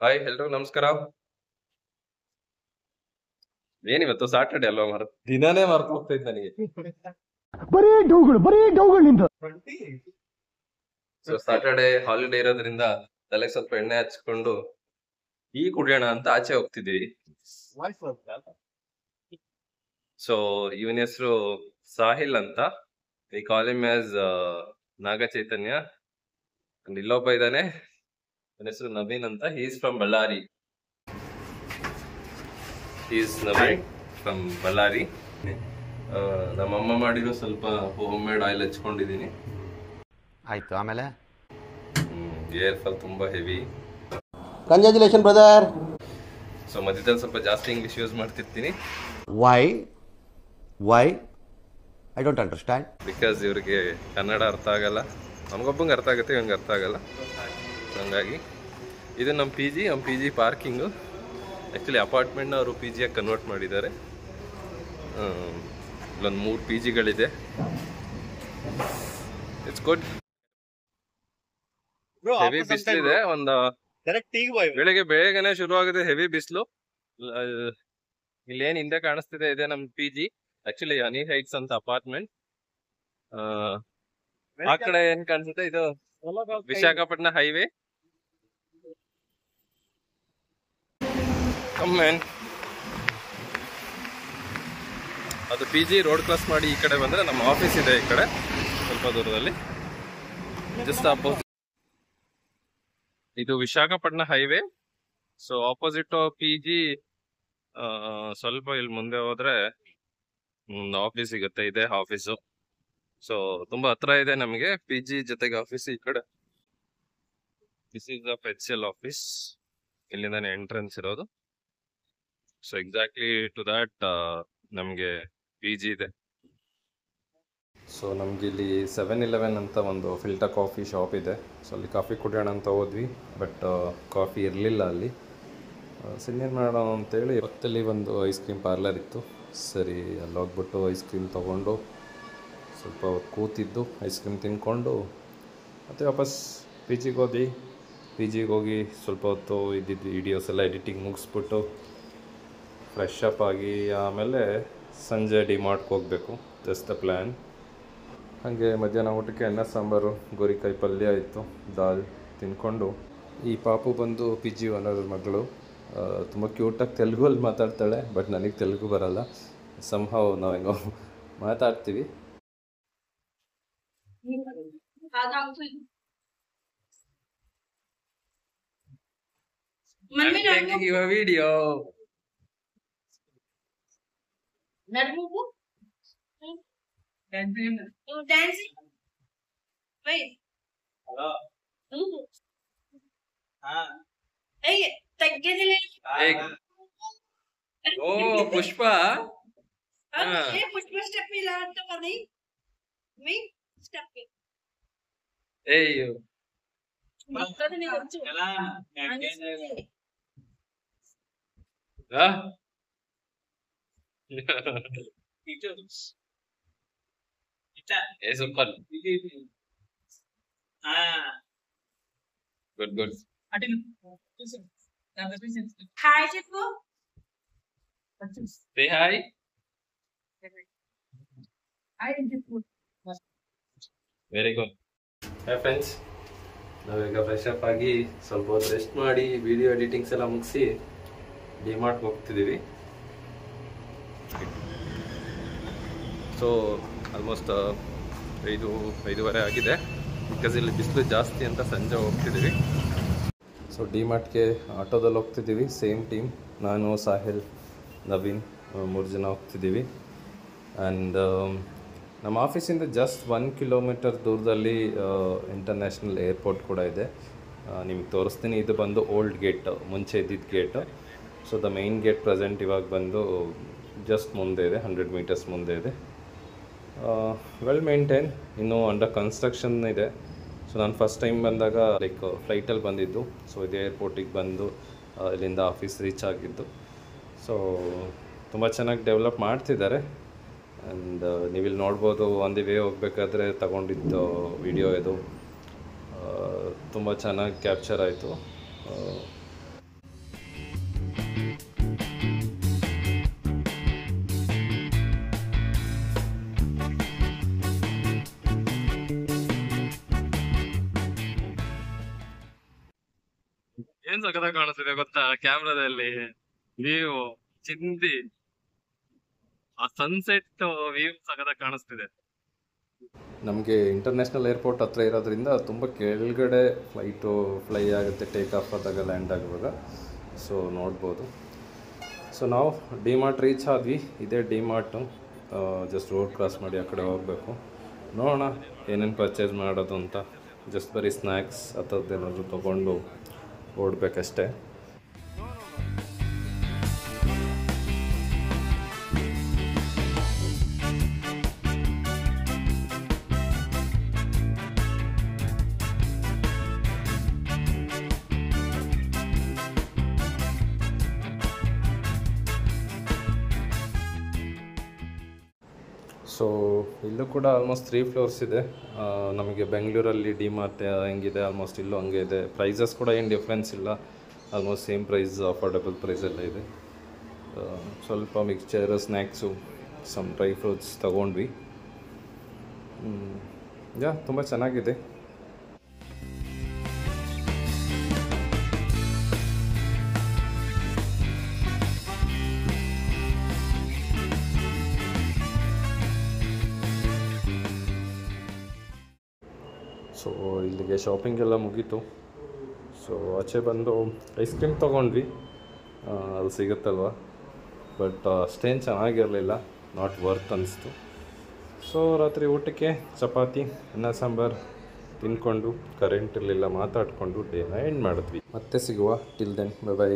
Hi ಎಲ್ರು ನಮಸ್ಕಾರ. ಏನಿವತ್ತು ಸಾಟರ್ಡೆ ಅಲ್ವಾ ದಿನಾನೇ ಮರ್ತು ಹೋಗ್ತೈತೆ ನನಗೆ. ಬರೀ ಡೌಗಳು ನಿಂದ. ಸೊ ಸಾಟರ್ಡೆ ಹಾಲಿಡೇ ಇರೋದ್ರಿಂದ ತಲೆಗೆ ಸ್ವಲ್ಪ ಎಣ್ಣೆ ಹಚ್ಕೊಂಡು ಟೀ ಕುಡಿಯೋಣ ಅಂತ ಆಚೆ ಹೋಗ್ತಿದ್ದೀವಿ. ಸೊ ಇವನ ಹೆಸರು ಸಾಹಿಲ್ ಅಂತ. ವಿ ಕಾಲ್ ಹಿಮ್ ಆಸ್ ನಾಗ ಚೈತನ್ಯ. ಇಲ್ಲೊಬ್ಬ ಇದ್ದಾನೆ, ಅವನ ಹೆಸರು ನವೀನ್ ಅಂತ. Is from Ballari. Naveen from Ballari. ನಮ್ಮಮ್ಮ ಮಾಡಿರೋ ಸ್ವಲ್ಪ ಹೋಮ್ ಮೇಡ್ ಆಯಿಲ್ ಹಚ್ಕೊಂಡಿದ್ದೀನಿ. ಆಯ್ತು, ಆಮೇಲೆ ಏರ್ ಫಾಲ್ ತುಂಬಾ ಹೆವಿ. Congratulation brother. ಸೊ ಮಧ್ಯದಲ್ಲಿ ಸ್ವಲ್ಪ ಜಾಸ್ತಿ ಇಂಗ್ಲಿಷ್ ಯೂಸ್ ಮಾಡ್ತಿರ್ತೀನಿ. Why I don't understand. Because ಇವ್ರಿಗೆ ಕನ್ನಡ ಅರ್ಥ ಆಗಲ್ಲ. ನಮಗೊಬ್ಬಂಗೆ ಅರ್ಥ ಆಗುತ್ತೆ, ಇವಂಗೆ ಅರ್ಥ ಆಗಲ್ಲ. ಹಂಗಾಗಿ ಇದು ನಮ್ಮ ಪಿ ಜಿ ಪಾರ್ಕಿಂಗು. ಆ್ಯಕ್ಚುಲಿ ಅಪಾರ್ಟ್ಮೆಂಟ್ನ ಅವರು ಪಿ ಜಿಯಾಗಿ ಕನ್ವರ್ಟ್ ಮಾಡಿದ್ದಾರೆ. ಇಲ್ಲೊಂದು 3 ಪಿ ಜಿಗಳಿದೆ. It's good. ಹೆವಿ ಬಿಸಿಲಿದೆ. ಒಂದು ಬೆಳಗ್ಗೆನೆ ಶುರು ಆಗಿದೆ ಹೆವಿ ಬಿಸಿಲು. ಇಲ್ಲೇನ್ ಹಿಂದೆ ಕಾಣಿಸ್ತಿದೆ ಇದೆ ನಮ್ ಪಿ ಜಿ. ಆಕ್ಚುಲಿ ಹನಿ ಹೈಟ್ಸ್ ಅಂತ ಅಪಾರ್ಟ್ಮೆಂಟ್. ಆ ಕಡೆ ಏನ್ ಕಾಣಿಸುತ್ತೆ, ಇದು ವಿಶಾಖಪಟ್ಟಣ ಹೈವೇ. ಅದು ಪಿ ಜಿ ರೋಡ್ ಕ್ರಾಸ್ ಮಾಡಿ ಈ ಕಡೆ ಬಂದ್ರೆ ನಮ್ಮ ಆಫೀಸ್ ಇದೆ. ಈ ಕಡೆ ಸ್ವಲ್ಪ ದೂರದಲ್ಲಿ ಜಸ್ಟ್ ಅಪೋಸಿಟ್. ಇದು Visakhapatnam highway. So opposite P G. ಸ್ವಲ್ಪ ಇಲ್ಲಿ ಮುಂದೆ ಹೋದ್ರೆ ಆಫೀಸ್ ಸಿಗುತ್ತೆ. ಇದೆ ಆಫೀಸು. ಸೊ ತುಂಬಾ ಹತ್ರ ಇದೆ ನಮಗೆ ಪಿ ಜಿ ಜೊತೆಗೆ ಆಫೀಸ್. ಈ ಕಡೆ this is of HCL office. ಇಲ್ಲಿಂದಾನೆ ಎಂಟ್ರೆನ್ಸ್ ಇರೋದು. ಸೊ ಎಕ್ಸಾಕ್ಟ್ಲಿ ಟು ದಾಟ್ ನಮಗೆ ಪಿ ಜಿ ಇದೆ. ಸೊ ನಮ್ಗೆ ಇಲ್ಲಿ 7-Eleven ಅಂತ ಒಂದು ಫಿಲ್ಟರ್ ಕಾಫಿ ಶಾಪ್ ಇದೆ. ಸೊ ಅಲ್ಲಿ ಕಾಫಿ ಕುಡಿಯೋಣ ಅಂತ ಹೋದ್ವಿ, ಬಟ್ ಕಾಫಿ ಇರಲಿಲ್ಲ ಅಲ್ಲಿ. ಸಿನ್ನೇನು ಮಾಡೋಣ ಅಂತೇಳಿ ಹೊತ್ತಲ್ಲಿ ಒಂದು ಐಸ್ ಕ್ರೀಮ್ ಪಾರ್ಲರ್ ಇತ್ತು. ಸರಿ ಅಲ್ಲಿ ಹೋಗ್ಬಿಟ್ಟು ಐಸ್ ಕ್ರೀಮ್ ತೊಗೊಂಡು ಸ್ವಲ್ಪ ಹೊತ್ತು ಕೂತಿದ್ದು, ಐಸ್ ಕ್ರೀಮ್ ತಿನ್ಕೊಂಡು ಮತ್ತು ವಾಪಸ್ ಪಿ ಜಿಗೆ ಹೋದ್ವಿ. ಪಿ ಜಿಗೆ ಹೋಗಿ ಸ್ವಲ್ಪ ಹೊತ್ತು ಇದ್ದಿದ್ದು ವಿಡಿಯೋಸ್ ಎಲ್ಲ ಎಡಿಟಿಂಗ್ ಮುಗಿಸ್ಬಿಟ್ಟು ಫ್ರೆಶ್ ಅಪ್ ಆಗಿ ಆಮೇಲೆ ಸಂಜೆ ಡಿಮಾರ್ಟ್ಗೆ ಹೋಗಬೇಕು. Just the plan. ಹಾಗೆ ಮಧ್ಯಾಹ್ನ ಊಟಕ್ಕೆ ಅನ್ನ ಸಾಂಬಾರು, ಗೋರಿಕಾಯಿ ಪಲ್ಯ ಇತ್ತು, ದಾಲ್ ತಿನ್ಕೊಂಡು. ಈ ಪಾಪು ಬಂದು ಪಿ ಜಿ ಓನರ್ ಮಗಳು. ತುಂಬ ಕ್ಯೂಟಾಗಿ ತೆಲುಗಲ್ಲಿ ಮಾತಾಡ್ತಾಳೆ, ಬಟ್ ನನಗೆ ತೆಲುಗು ಬರಲ್ಲ. ಸಂಹಾವ್ ನಾವು ಹೆಂಗೋ ಮಾತಾಡ್ತೀವಿ. ವಿಡಿಯೋ ಓ ಪುಷ್ಪ ಸ್ಟೆಪ್ ಇಲ್ಲ ಅಂತ ಮನೆ ಸ್ಟೆಪ್ ಏಯ್ ಸೂಪರ್. Good good. హాయ్ చెప్పు. Say hi. Very good. Hi friends, ನಾವೀಗ ಫ್ರೆಶ್ ಅಪ್ ಆಗಿ ಸ್ವಲ್ಪ ಹೊತ್ತು ರೆಸ್ಟ್ ಮಾಡಿ ವಿಡಿಯೋ ಎಡಿಟಿಂಗ್ಸ್ ಎಲ್ಲ ಮುಗಿಸಿ ಡಿಮಾರ್ಟ್ಗೆ ಹೋಗ್ತಿದ್ದೀವಿ. ಸೊ ಆಲ್ಮೋಸ್ಟ್ 5:30 ಆಗಿದೆ. ಬಿಕಾಸ್ ಇಲ್ಲಿ ಬಿಸಿಲು ಜಾಸ್ತಿ ಅಂತ ಸಂಜೆ ಹೋಗ್ತಿದ್ದೀವಿ. ಸೊ ಡಿಮಾರ್ಟ್ಗೆ ಆಟೋದಲ್ಲಿ ಹೋಗ್ತಿದ್ದೀವಿ. ಸೇಮ್ ಟೀಮ್, ನಾನು, ಸಾಹಿಲ್, ನವೀನ್ 3 ಜನ ಹೋಗ್ತಿದ್ದೀವಿ. ಆ್ಯಂಡ್ ನಮ್ಮ ಆಫೀಸಿಂದ ಜಸ್ಟ್ 1 ಕಿಲೋಮೀಟರ್ ದೂರದಲ್ಲಿ ಇಂಟರ್ನ್ಯಾಷನಲ್ ಏರ್ಪೋರ್ಟ್ ಕೂಡ ಇದೆ. ನಿಮಗೆ ತೋರಿಸ್ತೀನಿ. ಇದು ಬಂದು ಓಲ್ಡ್ ಗೇಟ್, ಮುಂಚೆ ಇದ್ದಿದ್ದ gate. So the main gate present ಇವಾಗ ಬಂದು ಜಸ್ಟ್ ಮುಂದೆ ಇದೆ, 100 ಮೀಟರ್ಸ್ ಮುಂದೆ ಇದೆ. Well maintain. ಇನ್ನೂ ಅಂಡರ್ ಕನ್ಸ್ಟ್ರಕ್ಷನ್ ಇದೆ. ಸೊ ನಾನು ಫಸ್ಟ್ ಟೈಮ್ ಬಂದಾಗ ಲೈಕ್ ಫ್ಲೈಟಲ್ಲಿ ಬಂದಿದ್ದು. ಸೊ ಇದೇ ಏರ್ಪೋರ್ಟಿಗೆ ಬಂದು ಇಲ್ಲಿಂದ ಆಫೀಸ್ ರೀಚ್ ಆಗಿದ್ದು. ಸೊ ತುಂಬ ಚೆನ್ನಾಗಿ ಡೆವಲಪ್ ಮಾಡ್ತಿದ್ದಾರೆ. ಆ್ಯಂಡ್ ನೀವಿಲ್ಲಿ ನೋಡ್ಬೋದು, ಆನ್ ದಿ ವೇ ಹೋಗ್ಬೇಕಾದ್ರೆ ತಗೊಂಡಿದ್ದು ವಿಡಿಯೋ ಇದು ತುಂಬ ಚೆನ್ನಾಗಿ ಕ್ಯಾಪ್ಚರ್ ಆಯಿತು. ಏನ್ ಸಖತ್ತಾಗಿ ಕಾಣಿಸ್ತಿದೆ ಗೊತ್ತಾ ಕ್ಯಾಮ್ರಾದಲ್ಲಿ ವ್ಯೂ, ಚಿಂದಿ, ಆ ಸನ್ಸೆಟ್ ವ್ಯೂ ಸಖತ್ತಾಗಿ ಕಾಣಿಸ್ತಿದೆ. ನಮಗೆ ಇಂಟರ್ನ್ಯಾಷನಲ್ ಏರ್ಪೋರ್ಟ್ ಹತ್ರ ಇರೋದ್ರಿಂದ ತುಂಬ ಕೆಳಗಡೆ ಫ್ಲೈ ಆಗುತ್ತೆ ಟೇಕ್ ಆಫ್ ಆದಾಗ, ಲ್ಯಾಂಡ್ ಆಗುವಾಗ. ಸೊ ನೋಡ್ಬೋದು. ಸೊ ನಾವು ಡಿಮಾರ್ಟ್ ರೀಚ್ ಆದ್ವಿ. ಇದೇ ಡಿಮಾರ್ಟು, ಜಸ್ಟ್ ರೋಡ್ ಕ್ರಾಸ್ ಮಾಡಿ ಆ ಕಡೆ ಹೋಗಬೇಕು. ನೋಡೋಣ ಏನೇನು ಪರ್ಚೇಸ್ ಮಾಡೋದು ಅಂತ. ಜಸ್ಟ್ ಬರೀ ಸ್ನ್ಯಾಕ್ಸ್ ಆ ಥರದ್ದೇನಾದರೂ ತೊಗೊಂಡು ಓಡಬೇಕಷ್ಟೇ. ಸೊ ಇಲ್ಲೂ ಕೂಡ ಆಲ್ಮೋಸ್ಟ್ 3 ಫ್ಲೋರ್ಸ್ ಇದೆ. ನಮಗೆ ಬೆಂಗಳೂರಲ್ಲಿ ಡಿಮಾರ್ಟ್ ಹೆಂಗಿದೆ ಆಲ್ಮೋಸ್ಟ್ ಇಲ್ಲೂ ಹಂಗೆ ಇದೆ. ಪ್ರೈಸಸ್ ಕೂಡ ಏನು ಡಿಫ್ರೆನ್ಸ್ ಇಲ್ಲ, ಆಲ್ಮೋಸ್ಟ್ ಸೇಮ್ ಪ್ರೈಸ್, ಅಫೋರ್ಡೆಬಲ್ ಪ್ರೈಸೆಲ್ಲ ಇದೆ. ಸ್ವಲ್ಪ mixture, snacks, some dry fruits ತೊಗೊಂಡ್ವಿ. ತುಂಬ ಚೆನ್ನಾಗಿದೆ. ಸೊ ಇಲ್ಲಿಗೆ ಶಾಪಿಂಗ್ ಎಲ್ಲ ಮುಗೀತು. ಸೊ ಆಚೆ ಬಂದು ಐಸ್ ಕ್ರೀಮ್ ತೊಗೊಂಡ್ವಿ, ಅದು ಸಿಗುತ್ತಲ್ವ. ಬಟ್ ಅಷ್ಟೇನು ಚೆನ್ನಾಗಿರಲಿಲ್ಲ, ನಾಟ್ ವರ್ತ್ ಅನಿಸ್ತು. ಸೊ ರಾತ್ರಿ ಊಟಕ್ಕೆ ಚಪಾತಿ, ಅನ್ನ ಸಾಂಬಾರು ತಿಂದ್ಕೊಂಡು, ಕರೆಂಟ್ ಇರಲಿಲ್ಲ, ಮಾತಾಡಿಕೊಂಡು ಡೇನ ಎಂಡ್ ಮಾಡಿದ್ವಿ. ಮತ್ತೆ ಸಿಗುವ. Till then, bye by.